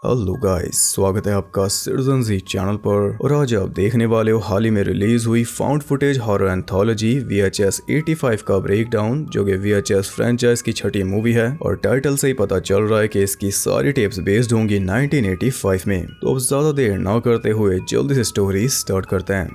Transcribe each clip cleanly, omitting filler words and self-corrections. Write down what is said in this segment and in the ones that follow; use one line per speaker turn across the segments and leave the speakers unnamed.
Hello guys, स्वागत है आपका सिटीजन जी चैनल पर। और आज आप देखने वाले हो हाल ही में रिलीज हुई found footage horror anthology VHS 85 का ब्रेकडाउन, जो कि VHS फ्रेंचाइज की छठी मूवी है। और टाइटल से ही पता चल रहा है कि इसकी सारी टेप्स बेस्ड होंगी 1985 में। तो अब ज्यादा देर ना करते हुए जल्दी से स्टोरी स्टार्ट करते हैं।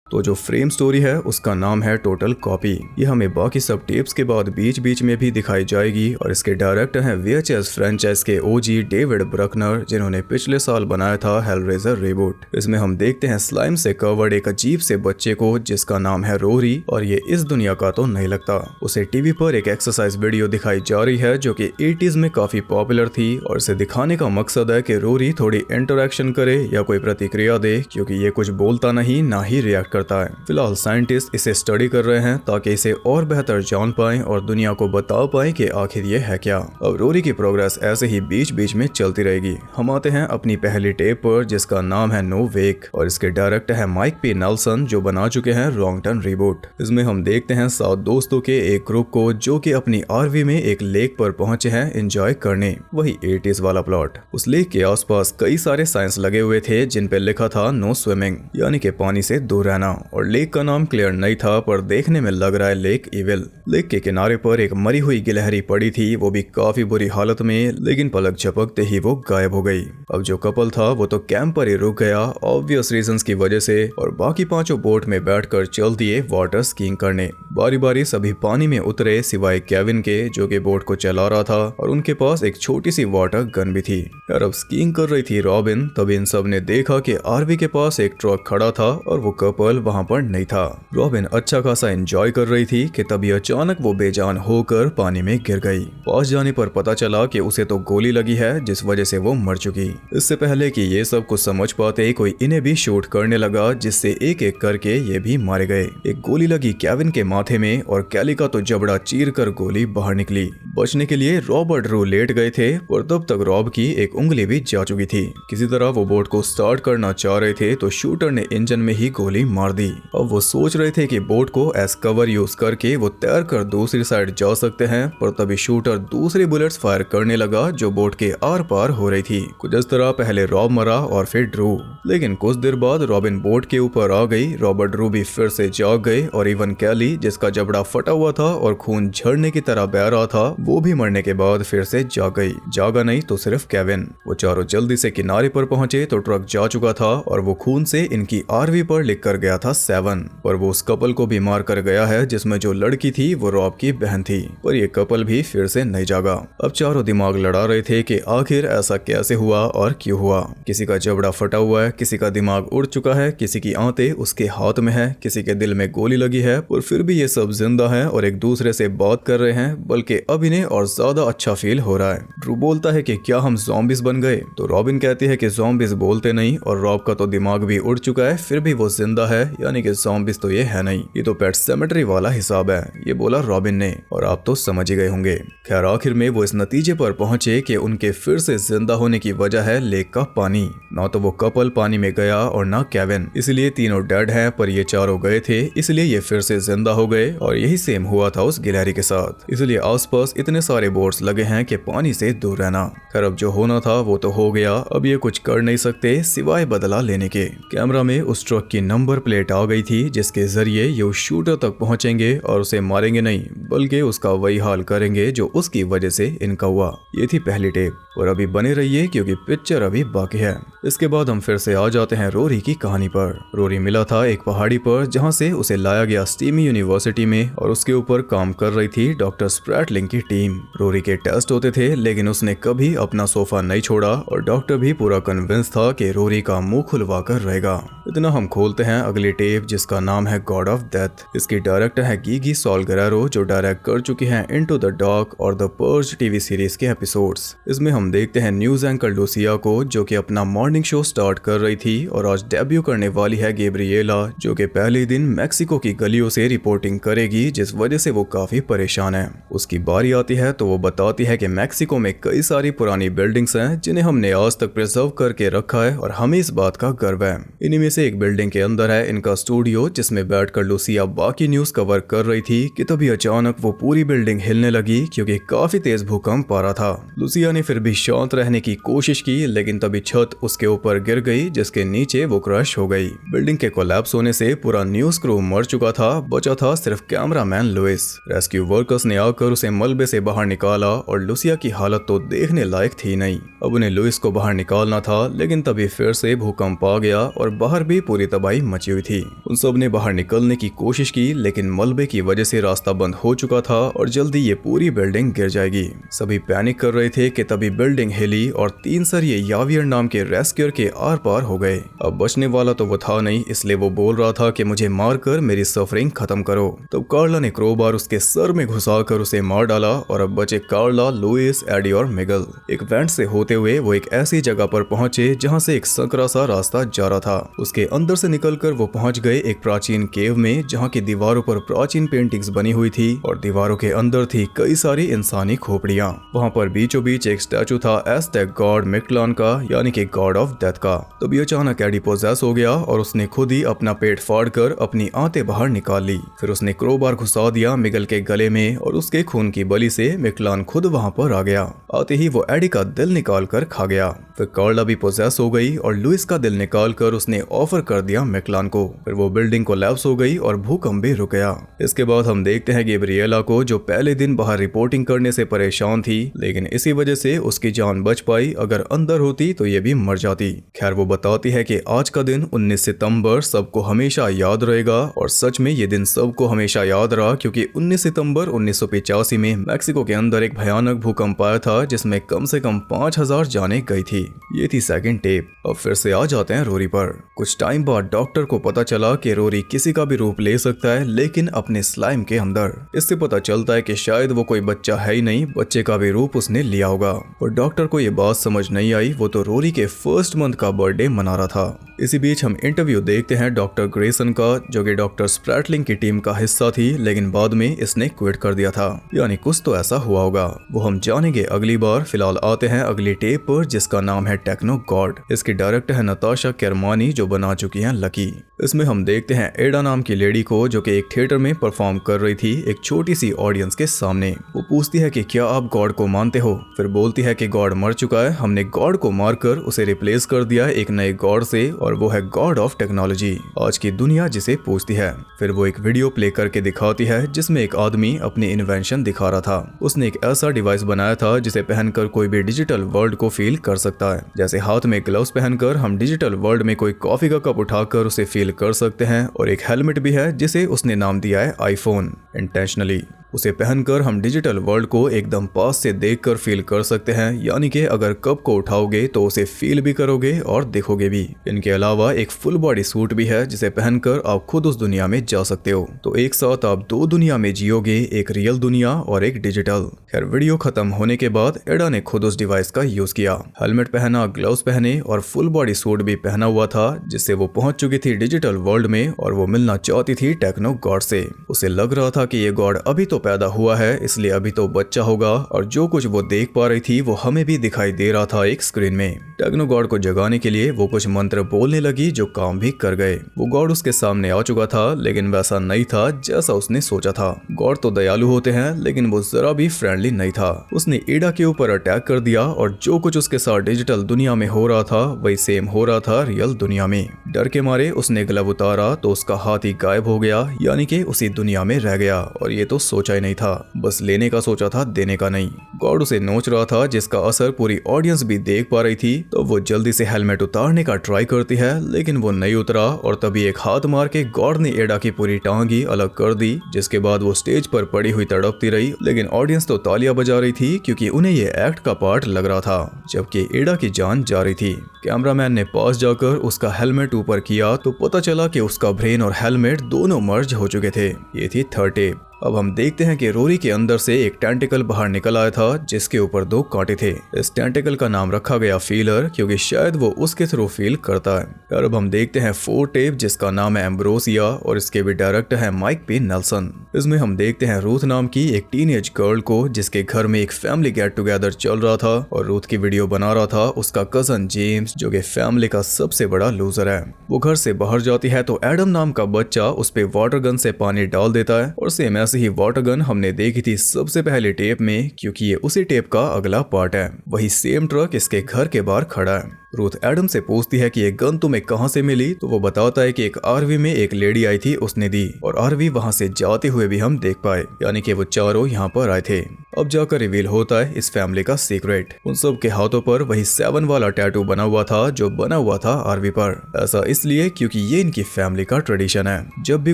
तो जो फ्रेम स्टोरी है उसका नाम है टोटल कॉपी। ये हमें बाकी सब टेप्स के बाद बीच बीच में भी दिखाई जाएगी। और इसके डायरेक्टर हैं VHS फ्रेंचाइज के OG डेविड ब्रकनर, जिन्होंने पिछले साल बनाया था हेलरेजर रिबूट। इसमें हम देखते हैं स्लाइम से कवर्ड एक अजीब से बच्चे को जिसका नाम है रोरी, और ये इस दुनिया का तो नहीं लगता। उसे टीवी पर एक एक्सरसाइज वीडियो दिखाई जा रही है जो कि 80s में काफी पॉपुलर थी। और इसे दिखाने का मकसद है कि रोरी थोड़ी इंटरेक्शन करे या कोई प्रतिक्रिया दे, क्योंकि ये कुछ बोलता नहीं ना ही रिएक्ट करता है। फिलहाल साइंटिस्ट इसे स्टडी कर रहे हैं ताकि इसे और बेहतर जान पाएं और दुनिया को बता पाएं कि आखिर ये है क्या। अब रोरी की प्रोग्रेस ऐसे ही बीच बीच में चलती रहेगी। हम आते हैं अपनी पहली टेप पर जिसका नाम है नो वेक, और इसके डायरेक्टर है माइक पी नेल्सन, जो बना चुके हैं रॉन्ग टर्न रिबूट। इसमें हम देखते हैं 7 दोस्तों के एक ग्रुप को जो कि अपनी RV में एक लेक पर पहुंचे हैं एंजॉय करने। वही 80s वाला प्लॉट। उस लेक के आसपास कई सारे साइंस लगे हुए थे जिन पे लिखा था नो स्विमिंग, यानी कि पानी से दूर रहना। और लेक का नाम क्लियर नहीं था, पर देखने में लग रहा है लेक इविल। लेक के किनारे पर एक मरी हुई गिलहरी पड़ी थी, वो भी काफी बुरी हालत में, लेकिन पलक झपकते ही वो गायब हो गई। अब जो कपल था वो तो कैंप पर ही रुक गया ऑब्वियस रीजंस की वजह से, और बाकी पांचों बोट में बैठकर चल दिए वाटर स्कीइंग करने। बारी बारी सभी पानी में उतरे सिवाय केविन के, जो कि बोट को चला रहा था, और उनके पास एक छोटी सी वाटर गन भी थी। यार अब स्कीइंग कर रही थी रॉबिन, तभी इन सब ने देखा कि RV के पास एक ट्रक खड़ा था और वो कपल वहां पर नहीं था। रॉबिन अच्छा खासा एंजॉय कर रही थी कि तभी अचानक वो बेजान होकर पानी में गिर गई। पास जाने पर पता चला कि उसे तो गोली लगी है, जिस वजह से वो मर चुकी। इससे पहले कि ये सब कुछ समझ पाते कोई इन्हें भी शूट करने लगा, जिससे एक एक करके ये भी मारे गए। एक गोली लगी केविन के माथे में और कैली का तो जबड़ा चीर कर गोली बाहर निकली। बचने के लिए रॉब और ड्रू लेट गए थे, और तब तक रॉब की एक उंगली भी जा चुकी थी। किसी तरह वो बोट को स्टार्ट करना चाह रहे थे तो शूटर ने इंजन में ही गोली मार दी। अब वो सोच रहे थे कि बोट को एज कवर यूज करके वो तैर कर दूसरी साइड जा सकते हैं, पर तभी शूटर दूसरी बुलेट्स फायर करने लगा जो बोट के आर पार हो रही थी। कुछ इस तरह पहले रॉब मरा और फिर ड्रू, लेकिन कुछ देर बाद रॉबिन बोट के ऊपर आ गई। रॉबर्ट ड्रू भी फिर से जाग गए, और इवन कैली जिसका जबड़ा फटा हुआ था और खून झड़ने की तरह बह रहा था, वो भी मरने के बाद फिर से जाग गई। जागा नहीं तो सिर्फ केविन। वो चारों जल्दी से किनारे पर पहुंचे तो ट्रक जा चुका था, और वो खून से इनकी RV पर लिख कर गया था 7। पर वो उस कपल को भी मार कर गया है जिसमें जो लड़की थी वो रॉब की बहन थी। पर ये कपल भी फिर से नहीं जागा। अब चारों दिमाग लड़ा रहे थे कि आखिर ऐसा कैसे हुआ और क्यों हुआ। किसी का जबड़ा फटा हुआ है, किसी का दिमाग उड़ चुका है, किसी की आंतें उसके हाथ में है, किसी के दिल में गोली लगी है, और फिर भी ये सब जिंदा हैं और एक दूसरे से बात कर रहे हैं। बल्कि अब इन्हें और ज्यादा अच्छा फील हो रहा है। ड्रू बोलता है कि क्या हम ज़ॉम्बीज बन गए, तो रॉबिन कहती है कि ज़ॉम्बीज बोलते नहीं, और रॉब का तो दिमाग भी उड़ चुका है, फिर भी वो जिंदा है, यानी कि ज़ॉम्बीज तो ये है नहीं, ये तो पेट सेमेट्री वाला हिसाब है, ये बोला रॉबिन ने। और आप तो समझ ही गए होंगे। खैर आखिर में वो इस नतीजे पर पहुंचे कि उनके फिर से जिंदा होने की वजह है लेक का पानी। ना तो वो कपल पानी में गया और ना केविन, इसलिए तीनों डेड हैं, पर ये चारों गए थे इसलिए ये फिर से जिंदा हो गए। और यही सेम हुआ था उस गिलहरी के साथ, इसलिए आसपास इतने सारे बोर्ड्स लगे हैं कि पानी से दूर रहना। खैर अब जो होना था वो तो हो गया, अब ये कुछ कर नहीं सकते सिवाय बदला लेने के। कैमरा में उस ट्रक की नंबर प्लेट आ गई थी जिसके जरिए ये उस शूटर तक पहुंचेंगे और उसे मारेंगे नहीं, बल्कि उसका वही हाल करेंगे जो उसकी वजह से इनका हुआ। ये थी पहली टेप, और अभी बने रहिए क्योंकि पिक्चर अभी बाकी है। इसके बाद हम फिर से आ जाते हैं रोरी की कहानी पर। रोरी मिला था एक पहाड़ी पर जहां से उसे लाया गया स्टीमी यूनिवर्सिटी में, और उसके ऊपर काम कर रही थी डॉक्टर स्प्रैटलिंग की टीम। रोरी के टेस्ट होते थे, लेकिन उसने कभी अपना सोफा नहीं छोड़ा, और डॉक्टर भी पूरा कन्विंस था कि रोरी का मुंह खुलवा कर रहेगा। इतना हम खोलते हैं अगली टेप जिसका नाम है गॉड ऑफ डेथ। इसकी डायरेक्टर है गिगी सॉलगरेरो, जो डायरेक्ट कर चुकी हैं इनटू द डार्क और द पर्ज टीवी सीरीज के एपिसोड्स। इसमें हम देखते हैं न्यूज एंकर लूसिया को, जो कि अपना मॉर्निंग शो स्टार्ट कर रही थी, और आज डेब्यू करने वाली है गैब्रिएला, जो कि पहले दिन मैक्सिको की गलियों से रिपोर्टिंग करेगी, जिस वजह से वो काफी परेशान है। उसकी बारी आती है तो वो बताती है कि मैक्सिको में कई सारी पुरानी बिल्डिंग्स हैं जिन्हें हमने आज तक प्रिजर्व करके रखा है और हमें इस बात का गर्व है। इन्हीं में से एक बिल्डिंग के अंदर है इनका स्टूडियो, जिसमें बैठकर लुसिया बाकी न्यूज कवर कर रही थी कि तभी अचानक वो पूरी बिल्डिंग हिलने लगी क्योंकि काफी तेज भूकंप आ रहा था। लुसिया ने फिर भी शांत रहने की कोशिश की, लेकिन तभी छत उसके ऊपर गिर गई, जिसके नीचे वो क्रश हो गई। बिल्डिंग के कोलैप्स होने से पूरा न्यूज क्रू मर चुका था, बचा था सिर्फ कैमरामैन लुइस। रेस्क्यू वर्कर्स ने आकर उसे मलबे से बाहर निकाला और लुसिया की हालत तो देखने लायक थी नहीं। अब उन्हें लुइस को बाहर निकालना था, लेकिन तभी फिर से भूकंप आ गया और बाहर भी पूरी तबाही मची हुई थी। उन सब ने बाहर निकलने की कोशिश की, लेकिन मलबे की वजह से रास्ता बंद हो चुका था और जल्दी ये पूरी बिल्डिंग गिर जाएगी। सभी पैनिक कर रहे थे कि तभी बिल्डिंग हिली और 3 सरिये यावियर नाम के रेस्क्यूअर के आर पार हो गए। अब बचने वाला तो वो था नहीं, इसलिए वो बोल रहा था कि मुझे मारकर मेरी सफरिंग खत्म करो। तो कार्ला ने क्रोबार उसके सर में घुसाकर उसे मार डाला और अब बचे कार्ला, लुइस, एडी और मिगल। एक वेंट से होते हुए वो एक ऐसी जगह पर पहुंचे जहां से एक संकरा सा रास्ता जा रहा था। उसके अंदर से निकलकर वो पहुंच गए एक प्राचीन केव में, जहां की दीवारों पर प्राचीन पेंटिंग्स बनी हुई थी और दीवारों के अंदर थी कई सारी इंसानी खोपड़ियां। वहां पर बीचों बीच एक स्टैचू था एज़टेक गॉड मिक्तलान का, यानी कि गॉड ऑफ डेथ का। तभी अचानक एडी पोजेस हो गया और उसने खुद ही अपना पेट फाड़कर अपनी आंतें बाहर निकाल ली। फिर उसने क्रोबार घुसा दिया मिगल के गले में और उसके खून की बलि से मिक्तलान खुद वहां पर आ गया। आते ही वो एडी का दिल निकाल कर खा गया। फिर कार्ला भी पोजेस हो गई और लुइस का दिल निकाल कर उसने ऑफर कर दिया मिक्तलान को। फिर वो बिल्डिंग कोलैप्स हो गई और भूकंप भी रुक गया। इसके बाद हम देखते हैं गैब्रिएला को, जो पहले दिन बाहर रिपोर्टिंग करने से परेशान थी, लेकिन इसी वजह से उसकी जान बच पाई। अगर अंदर होती तो ये भी मर जाती। खैर वो बताती है कि आज का दिन 19 सितंबर सबको हमेशा याद रहेगा और सच में ये दिन सबको हमेशा याद रहा, क्योंकि 19 सितंबर 1985 में मैक्सिको के अंदर एक भयानक भूकंप आया था जिसमें कम से कम 5000 जानें गई थी। ये थी सेकंड टेप। अब फिर से आ जाते हैं रोरी पर। कुछ टाइम बाद डॉक्टर को पता चला कि रोरी किसी का भी रूप ले सकता है, लेकिन अपने स्लाइम के अंदर। इससे पता चलता है कि शायद वो कोई बच्चा है ही नहीं, बच्चे का भी रूप उसने लिया होगा। और डॉक्टर को ये बात समझ नहीं आई, वो तो रोरी के फर्स्ट मंथ का बर्थडे मना रहा था। इसी बीच हम इंटरव्यू देखते हैं डॉक्टर ग्रेसन का, जो कि डॉक्टर स्प्रैटलिंग की टीम का हिस्सा थी, लेकिन बाद में इसने क्विट कर दिया था। यानी कुछ तो ऐसा हुआ होगा, वो हम जानेंगे अगली बार। फिलहाल आते हैं अगली टेप पर, जिसका नाम है टेक्नो गॉड। इसकी डायरेक्टर है नताशा केरमानी, जो बना चुकी हैं लकी। इसमें हम देखते हैं एडा नाम की लेडी को, जो कि एक थिएटर में परफॉर्म कर रही थी एक छोटी सी ऑडियंस के सामने। वो पूछती है कि क्या आप गॉड को मानते हो। फिर बोलती है कि गॉड मर चुका है, हमने गॉड को मारकर उसे रिप्लेस कर दिया एक नए गॉड से, और वो है गॉड ऑफ टेक्नोलॉजी। आज की दुनिया जिसे पूछती है। फिर वो एक वीडियो प्ले करके दिखाती है जिसमें एक आदमी अपनी इन्वेंशन दिखा रहा था। उसने एक ऐसा डिवाइस बनाया था जिसे पहनकर कोई भी डिजिटल वर्ल्ड को फील कर सकता है। जैसे हाथ में ग्लव्स पहनकर हम डिजिटल वर्ल्ड में कोई कॉफी का कप उठाकर उसे फील कर सकते हैं। और एक हेलमेट भी है जिसे उसने नाम दिया है आईफोन इंटेंशनली। उसे पहनकर हम डिजिटल वर्ल्ड को एकदम पास से देखकर फील कर सकते हैं, यानी कि अगर कप को उठाओगे तो उसे फील भी करोगे और देखोगे भी। इनके अलावा एक फुल बॉडी सूट भी है जिसे पहनकर आप खुद उस दुनिया में जा सकते हो। तो एक साथ आप 2 दुनिया में जियोगे, एक रियल दुनिया और एक डिजिटल। खैर वीडियो खत्म होने के बाद एडा ने खुद उस डिवाइस का यूज किया। हेलमेट पहना, ग्लव्स पहने और फुल बॉडी सूट भी पहना हुआ था, जिससे वो पहुंच चुकी थी डिजिटल वर्ल्ड में और वो मिलना चाहती थी टेक्नो गॉड से। उसे लग रहा था कि ये गॉड अभी तो पैदा हुआ है, इसलिए अभी तो बच्चा होगा, और जो कुछ वो देख पा रही थी वो हमें भी दिखाई दे रहा था एक स्क्रीन में। टेक्नो गॉड को जगाने के लिए वो कुछ मंत्र बोलने लगी जो काम भी कर गए। वो गॉड उसके सामने आ चुका था, लेकिन वैसा नहीं था जैसा उसने सोचा था। गॉड तो दयालु होते हैं, लेकिन वो जरा भी फ्रेंडली नहीं था। उसने एडा के ऊपर अटैक कर दिया और जो कुछ उसके साथ डिजिटल दुनिया में हो रहा था वही सेम हो रहा था रियल दुनिया में। डर के मारे उसने ग्लव उतारा तो उसका हाथ ही गायब हो गया, यानी कि उसी दुनिया में रह गया। और ये तो सोचा ही नहीं था, बस लेने का सोचा था, देने का नहीं। गॉड उसे नोच रहा था, जिसका असर पूरी ऑडियंस भी देख पा रही थी। तो वो जल्दी से हेलमेट उतारने का ट्राई करती है, लेकिन वो नहीं उतरा और तभी एक हाथ मार के गॉड ने एडा की पूरी टांग ही अलग कर दी, जिसके बाद वो स्टेज पर पड़ी हुई तड़पती रही। लेकिन ऑडियंस तो तालियां बजा रही थी, क्योंकि उन्हें ये एक्ट का पार्ट लग रहा था, जबकि एडा की जान जा रही थी। कैमरामैन ने पास जाकर उसका हेलमेट ऊपर किया तो पता चला कि उसका ब्रेन और हेलमेट दोनों मर्ज हो चुके थे। ये थी थर्ड टेप। अब हम देखते हैं कि रोरी के अंदर से एक टेंटिकल बाहर निकल आया था जिसके ऊपर 2 कांटे थे। इस टेंटिकल का नाम रखा गया फीलर क्योंकि शायद वो उसके थ्रू फील करता है। और अब हम देखते हैं 4 टेप जिसका नाम है एम्ब्रोसिया और इसके भी डायरेक्टर है माइक पी नेल्सन। इसमें हम देखते हैं रूथ नाम की एक टीनेज गर्ल को जिसके घर में एक फैमिली गेट टुगेदर चल रहा था और रूथ की वीडियो बना रहा था उसका कजन जेम्स जो कि फैमिली का सबसे बड़ा लूजर है। वो घर से बाहर जाती है तो एडम नाम का बच्चा उस पे वाटर गन से पानी डाल देता है और सेम ऐसे ही वाटर गन हमने देखी थी सबसे पहले टेप में क्योंकि ये उसी टेप का अगला पार्ट है। वही सेम ट्रक इसके घर के बाहर खड़ा है। रूथ एडम से पूछती है कि ये गन तुम्हें कहां से मिली तो वो बताता है कि एक आरवी में एक लेडी आई थी उसने दी और आरवी वहां से जाते हुए भी हम देख पाए, यानी कि वो चारों यहाँ पर आए थे। अब जाकर रिवील होता है इस फैमिली का सीक्रेट। उन सब के हाथों पर वही 7 वाला टैटू बना हुआ था जो बना हुआ था आरवी पर। ऐसा इसलिए क्योंकि ये इनकी फैमिली का ट्रेडिशन है। जब भी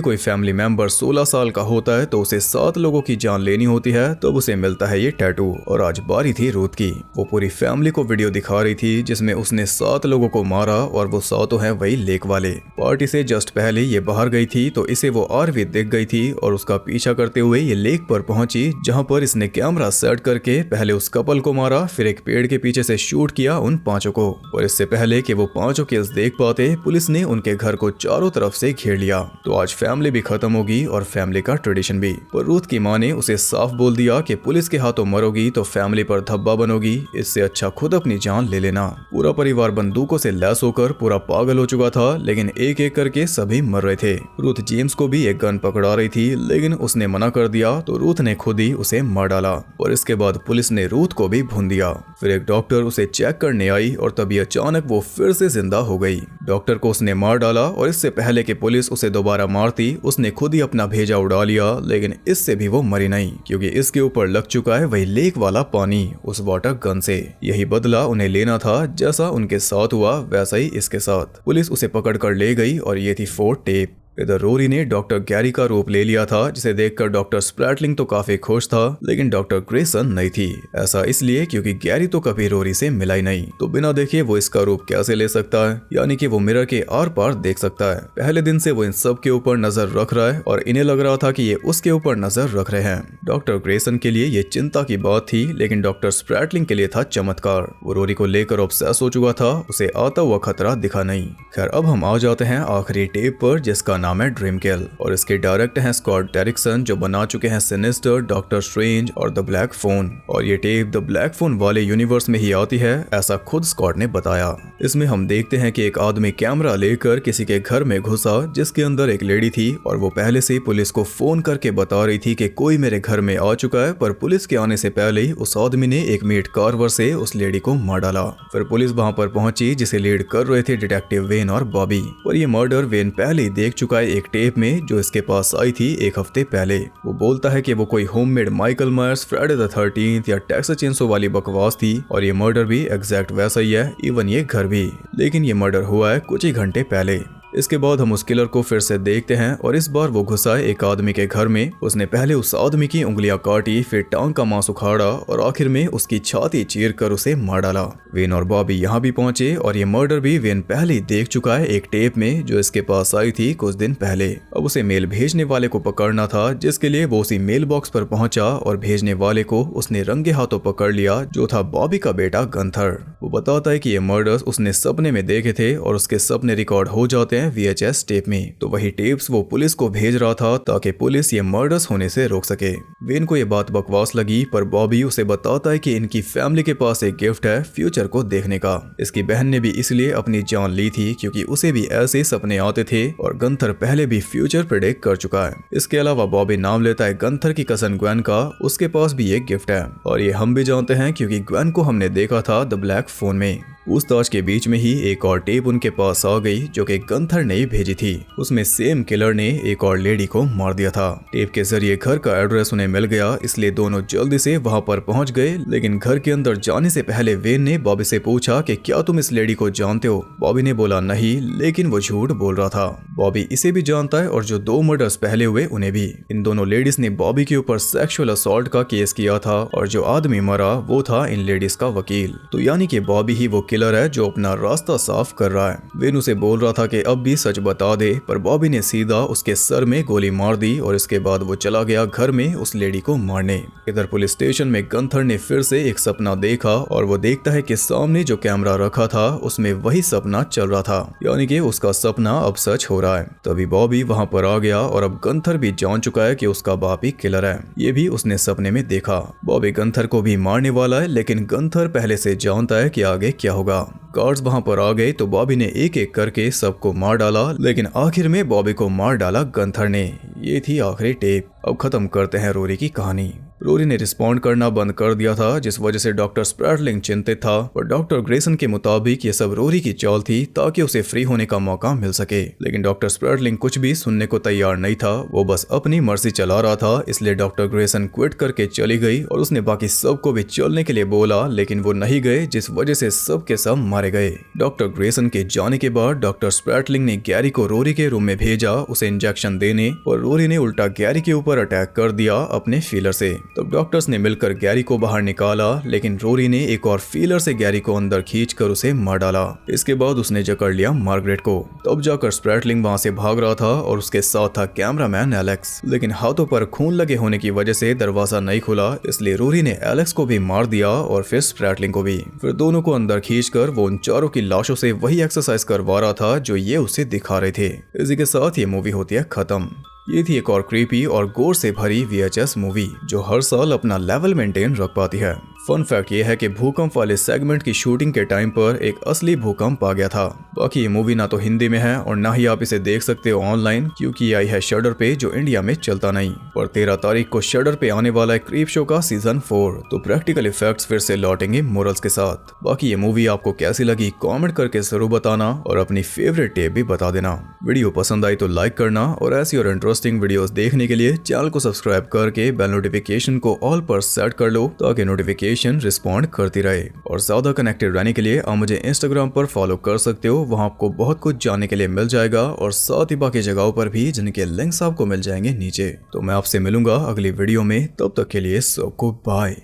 कोई फैमिली मेंबर 16 साल का होता है तो उसे 7 लोगों की जान लेनी होती है तब उसे मिलता है ये टैटू। और आज बारी थी रूथ की। वो पूरी फैमिली को वीडियो दिखा रही थी जिसमें उसने 7 लोगों को मारा और वो 7 हैं वही लेक वाले। पार्टी से जस्ट पहले ये बाहर गई थी तो इसे वो आरवी दिख गई थी और उसका पीछा करते हुए ये लेक पर पहुंची जहां पर इसने कैमरा सेट करके पहले उस कपल को मारा, फिर एक पेड़ के पीछे से शूट किया उन 5 को। और इससे पहले कि वो 5 केस देख पाते पुलिस ने उनके घर को चारों तरफ से घेर लिया। तो आज फैमिली भी खत्म होगी और फैमिली का ट्रेडिशन भी। पर रूथ की माँ ने उसे साफ बोल दिया कि पुलिस के हाथों मरोगी तो फैमिली पर धब्बा बनोगी, इससे अच्छा खुद अपनी जान ले लेना। पूरा परिवार बंदूकों से लैस होकर पूरा पागल हो चुका था लेकिन एक एक करके सभी मर रहे थे। रूथ जेम्स को भी एक गन पकड़ा रही थी लेकिन उसने मना कर दिया तो रूथ ने खुद ही उसे मार डाला और इसके बाद पुलिस ने रूथ को भी भून दिया। फिर एक डॉक्टर उसे चेक करने आई और तभी अचानक वो फिर से जिंदा हो गई। डॉक्टर को उसने मार डाला और इससे पहले कि पुलिस उसे दोबारा मारती उसने खुद ही अपना भेजा उड़ा लिया, लेकिन इससे भी वो मरी नहीं क्योंकि इसके ऊपर लग चुका है वही लेक वाला पानी उस वाटर गन से। यही बदला उन्हें लेना था, जैसा उनके साथ हुआ वैसा ही इसके साथ। पुलिस उसे पकड़ कर ले गई और ये थी 4 टेप। इधर रोरी ने डॉक्टर गैरी का रूप ले लिया था जिसे देखकर डॉक्टर स्प्रैटलिंग तो काफी खुश था लेकिन डॉक्टर ग्रेसन नहीं थी। ऐसा इसलिए क्योंकि गैरी तो कभी रोरी से मिला ही नहीं, तो बिना देखे वो इसका रूप कैसे ले सकता है, यानी कि वो मिरर के आर पार देख सकता है। पहले दिन से वो इन सब के ऊपर नजर रख रहा है और इन्हें लग रहा था कि ये उसके ऊपर नजर रख रहे हैं। डॉक्टर ग्रेसन के लिए ये चिंता की बात थी लेकिन डॉक्टर स्प्रैटलिंग के लिए था चमत्कार। वो रोरी को लेकर ऑब्सेस हो चुका था, उसे आता हुआ खतरा दिखा नहीं। खैर अब हम आ जाते हैं आखिरी टेप पर जिसका नाम है ड्रीम किल और इसके डायरेक्टर हैं स्कॉट डेरिक्सन जो बना चुके हैं सिनिस्टर, डॉक्टर स्ट्रेंज और द ब्लैक फोन। और ये टेप द ब्लैक फोन वाले यूनिवर्स में ही आती है, ऐसा खुद स्कॉट ने बताया। इसमें हम देखते हैं कि एक आदमी कैमरा लेकर किसी के घर में घुसा जिसके अंदर एक लेडी थी और वो पहले से पुलिस को फोन करके बता रही थी कि कोई मेरे घर में आ चुका है, पर पुलिस के आने से पहले ही उस आदमी ने एक मीट कार्वर से उस लेडी को मार डाला। फिर पुलिस वहां पर पहुंची जिसे लीड कर रहे थे डिटेक्टिव वेन और बॉबी। और ये मर्डर वेन पहले ही देख चुका है एक टेप में जो इसके पास आई थी 1 हफ्ते पहले। वो बोलता है कि वो कोई homemade Michael Myers, Friday the 13th या टेक्सास चेनसो वाली बकवास थी और ये मर्डर भी एग्जैक्ट वैसा ही है, इवन ये घर भी। लेकिन ये मर्डर हुआ है कुछ ही घंटे पहले। इसके बाद हम उस किलर को फिर से देखते हैं और इस बार वो घुसा है एक आदमी के घर में। उसने पहले उस आदमी की उंगलियां काटी, फिर टांग का मांस उखाड़ा और आखिर में उसकी छाती चीर कर उसे मार डाला। वेन और बॉबी यहाँ भी पहुंचे और ये मर्डर भी वेन पहले ही देख चुका है एक टेप में जो इसके पास आई थी कुछ दिन पहले। अब उसे मेल भेजने वाले को पकड़ना था जिसके लिए वो उसी मेल बॉक्स पर पहुंचा और भेजने वाले को उसने रंगे हाथों पकड़ लिया जो था बॉबी का बेटा गंथर। वो बताता है कि ये मर्डर्स उसने सपने में देखे थे और उसके सपने रिकॉर्ड हो जाते हैं VHS टेप में। तो वही टेप्स वो पुलिस को भेज रहा था ताकि पुलिस ये मर्डर्स होने से रोक सके। वेन को ये बात बकवास लगी पर बॉबी उसे बताता है कि इनकी फैमिली के पास एक गिफ्ट है फ्यूचर को देखने का। इसकी बहन ने भी इसलिए अपनी जान ली थी क्योंकि उसे भी ऐसे सपने आते थे और गंथर पहले भी फ्यूचर प्रेडिक्ट कर चुका है। इसके अलावा बॉबी नाम लेता है गंथर की कजन ग्वेन का, उसके पास भी एक गिफ्ट है और ये हम भी जानते हैं क्योंकि ग्वेन को हमने देखा था द ब्लैक फोन में। पूछताछ के बीच में ही एक और टेप उनके पास आ गई जो कि गंथर ने भेजी थी। उसमें सेम किलर ने एक और लेडी को मार दिया था। टेप के जरिए घर का एड्रेस उन्हें मिल गया, इसलिए दोनों जल्दी से वहां पर पहुंच गए। लेकिन घर के अंदर जाने से पहले वेन ने बॉबी से पूछा कि क्या तुम इस लेडी को जानते हो। बॉबी ने बोला नहीं, लेकिन वो झूठ बोल रहा था। बॉबी इसे भी जानता है और जो 2 मर्डर्स पहले हुए उन्हें भी। इन दोनों लेडीज ने बॉबी के ऊपर सेक्सुअल असॉल्ट का केस किया था और जो आदमी मरा वो था इन लेडीज का वकील। तो यानी कि बॉबी ही वो किलर है जो अपना रास्ता साफ कर रहा है। वेन उसे बोल रहा था कि अब भी सच बता दे, पर बॉबी ने सीधा उसके सर में गोली मार दी और इसके बाद वो चला गया घर में उस लेडी को मारने। इधर पुलिस स्टेशन में गंथर ने फिर से एक सपना देखा और वो देखता है कि सामने जो कैमरा रखा था उसमें वही सपना चल रहा था, यानी कि उसका सपना अब सच हो रहा है। तभी बॉबी वहां पर आ गया और अब गंथर भी जान चुका है कि उसका बाप ही किलर है। ये भी उसने सपने में देखा। बॉबी गंथर को भी मारने वाला है, लेकिन गंथर पहले से जानता है कि आगे क्या होगा। गार्ड्स वहां पर आ गए तो बॉबी ने एक एक करके सबको मार डाला, लेकिन आखिर में बॉबी को मार डाला गंथर ने। ये थी आखिरी टेप। अब खत्म करते हैं रोरी की कहानी। रोरी ने रिस्पॉन्ड करना बंद कर दिया था, जिस वजह से डॉक्टर स्प्रैटलिंग चिंतित था, पर डॉक्टर ग्रेसन के मुताबिक ये सब रोरी की चाल थी ताकि उसे फ्री होने का मौका मिल सके। लेकिन डॉक्टर स्प्रैटलिंग कुछ भी सुनने को तैयार नहीं था, वो बस अपनी मर्जी चला रहा था। इसलिए डॉक्टर ग्रेसन क्विट करके चली गई और उसने बाकी सबको भी चलने के लिए बोला, लेकिन वो नहीं गए, जिस वजह से सब के सब मारे गए। डॉक्टर ग्रेसन के जाने के बाद डॉक्टर स्प्रैटलिंग ने गैरी को रोरी के रूम में भेजा उसे इंजेक्शन देने, और रोरी ने उल्टा गैरी के ऊपर अटैक कर दिया अपने फीलर से। तब डॉक्टर्स ने मिलकर गैरी को बाहर निकाला, लेकिन रोरी ने एक और फीलर से गैरी को अंदर खींचकर उसे मार डाला। इसके बाद उसने जकड़ लिया मार्गरेट को। तब जाकर स्प्रैटलिंग वहां से भाग रहा था और उसके साथ था कैमरामैन एलेक्स, लेकिन हाथों पर खून लगे होने की वजह से दरवाजा नहीं खुला, इसलिए रोरी ने एलेक्स को भी मार दिया और फिर स्प्रैटलिंग को भी। फिर दोनों को अंदर खींचकर वो उन चारों की लाशों से वही एक्सरसाइज करवा रहा था जो ये उसे दिखा रहे थे। इसी के साथ ये मूवी होती है खत्म। ये थी एक और क्रीपी और गोर से भरी VHS मूवी जो हर साल अपना लेवल मेंटेन रख पाती है। फन फैक्ट ये है कि भूकंप वाले सेगमेंट की शूटिंग के टाइम पर एक असली भूकंप आ गया था। बाकी ये मूवी ना तो हिंदी में है और ना ही आप इसे देख सकते हो ऑनलाइन, क्योंकि आई है शडर पे जो इंडिया में चलता नहीं। पर 13 तारीख को शडर पे आने वाला है क्रीप शो का सीजन 4, तो प्रैक्टिकल इफेक्ट्स फिर से लौटेंगे मोरल्स के साथ। बाकी ये मूवी आपको कैसी लगी कॉमेंट करके जरूर बताना और अपनी फेवरेट टेप भी बता देना। वीडियो पसंद आई तो लाइक करना और ऐसी और इंटरेस्टिंग वीडियोस देखने के लिए चैनल को सब्सक्राइब करके बेल नोटिफिकेशन को ऑल पर सेट कर लो ताकि नोटिफिकेशन रिस्पॉन्ड करती रहे। और ज्यादा कनेक्टेड रहने के लिए आप मुझे इंस्टाग्राम पर फॉलो कर सकते हो, वहां आपको बहुत कुछ जानने के लिए मिल जाएगा और साथ ही बाकी जगहों पर भी जिनके लिंक्स आपको मिल जाएंगे नीचे। तो मैं आपसे मिलूंगा अगली वीडियो में, तब तक के लिए सबको बाय।